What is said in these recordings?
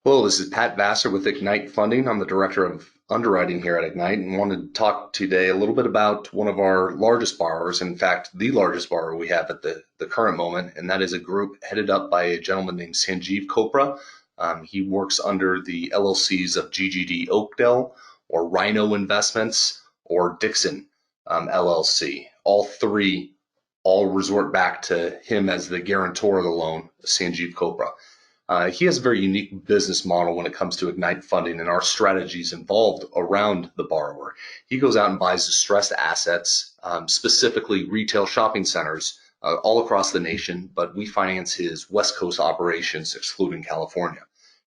Hello, this is Pat Vassar with Ignite Funding. I'm the Director of Underwriting here at Ignite and wanted to talk today a little bit about one of our largest borrowers, in fact, the largest borrower we have at the current moment, and that is a group headed up by a gentleman named Sanjeev Chopra. He works under the LLCs of GGD Oakdale or Rhino Investments or Dixon LLC. All three resort back to him as the guarantor of the loan, Sanjeev Chopra. He has a very unique business model when it comes to Ignite funding and our strategies involved around the borrower. He goes out and buys distressed assets, specifically retail shopping centers all across the nation, but we finance his West Coast operations, excluding California.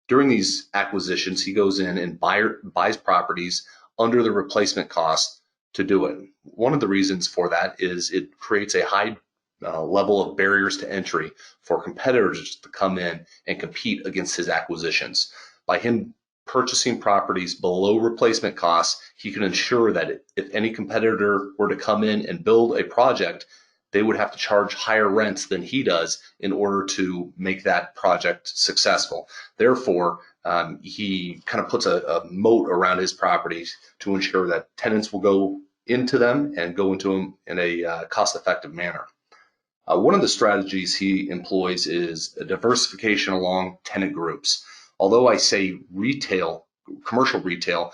During these acquisitions, he goes in and buys properties under the replacement cost to do it. One of the reasons for that is it creates a high level of barriers to entry for competitors to come in and compete against his acquisitions. By him purchasing properties below replacement costs, he can ensure that if any competitor were to come in and build a project, they would have to charge higher rents than he does in order to make that project successful. Therefore, he kind of puts a moat around his properties to ensure that tenants will go into them and go into them in a cost-effective manner. One of the strategies he employs is a diversification along tenant groups. Although I say retail, commercial retail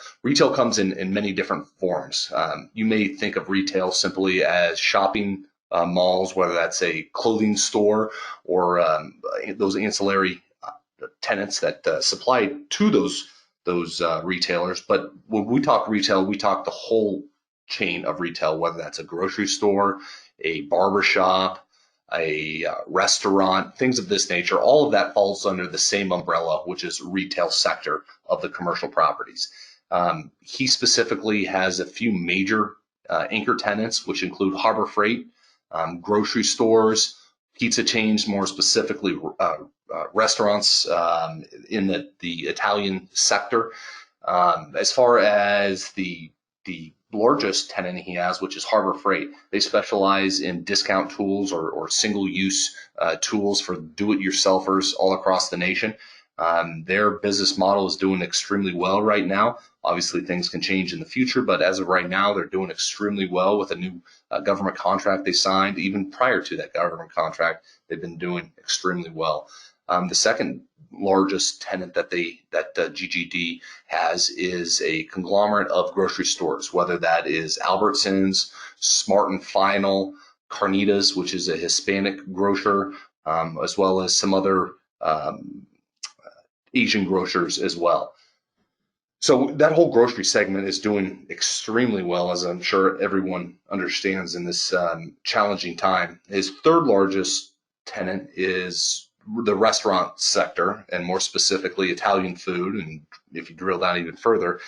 comes in many different forms. You may think of retail simply as shopping malls, whether that's a clothing store or those ancillary tenants that supply to those retailers. But when we talk retail, we talk the whole chain of retail, whether that's a grocery store, a barber shop, a restaurant, things of this nature. All of that falls under the same umbrella, which is retail sector of the commercial properties. He specifically has a few major anchor tenants, which include Harbor Freight, grocery stores, pizza chains, more specifically restaurants in the Italian sector. As far as the largest tenant he has, which is Harbor Freight. They specialize in discount tools or single-use tools for do-it-yourselfers all across the nation. Their business model is doing extremely well right now. Obviously, things can change in the future, but as of right now, they're doing extremely well with a new government contract they signed. Even prior to that government contract, they've been doing extremely well. The second largest tenant that GGD has is a conglomerate of grocery stores, whether that is Albertsons, Smart and Final, Carnitas, which is a Hispanic grocer, as well as some other Asian grocers as well. So that whole grocery segment is doing extremely well, as I'm sure everyone understands in this challenging time. His third largest tenant is the restaurant sector, and more specifically Italian food, and if you drill down even further,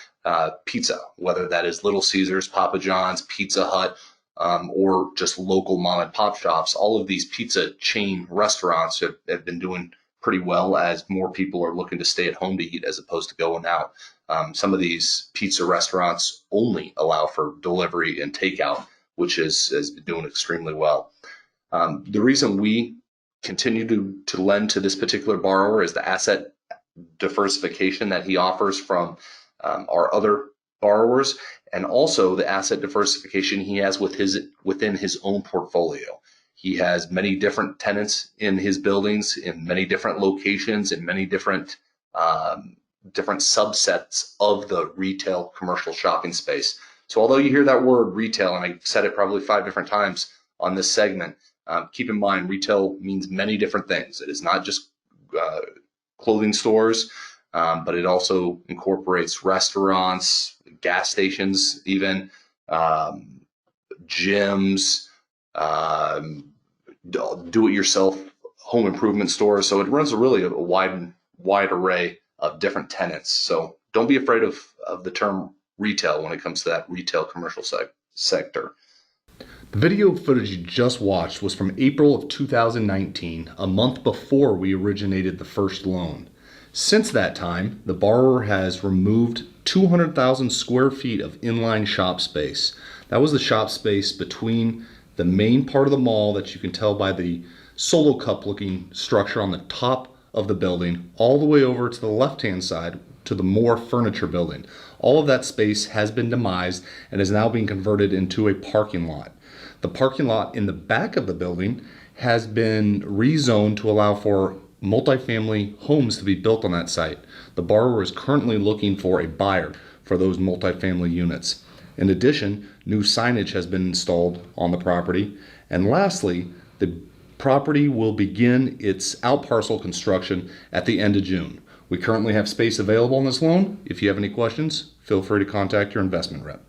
pizza, whether that is Little Caesars, Papa John's, Pizza Hut, or just local mom and pop shops. All of these pizza chain restaurants have been doing pretty well as more people are looking to stay at home to eat as opposed to going out. Some of these pizza restaurants only allow for delivery and takeout, which has been doing extremely well. The reason we continue to lend to this particular borrower is the asset diversification that he offers from our other borrowers, and also the asset diversification he has within his own portfolio. He has many different tenants in his buildings in many different locations in many different subsets of the retail commercial shopping space. So although you hear that word retail, and I said it probably 5 different times on this segment, keep in mind, retail means many different things. It is not just clothing stores, but it also incorporates restaurants, gas stations, even gyms, do-it-yourself home improvement stores. So it runs a wide array of different tenants. So don't be afraid of the term retail when it comes to that retail commercial sector. The video footage you just watched was from April of 2019, a month before we originated the first loan. Since that time, the borrower has removed 200,000 square feet of inline shop space. That was the shop space between the main part of the mall that you can tell by the solo cup looking structure on the top of the building all the way over to the left-hand side to the more furniture building. All of that space has been demised and is now being converted into a parking lot. The parking lot in the back of the building has been rezoned to allow for multifamily homes to be built on that site. The borrower is currently looking for a buyer for those multifamily units. In addition, new signage has been installed on the property. And lastly, the property will begin its outparcel construction at the end of June. We currently have space available on this loan. If you have any questions, feel free to contact your investment rep.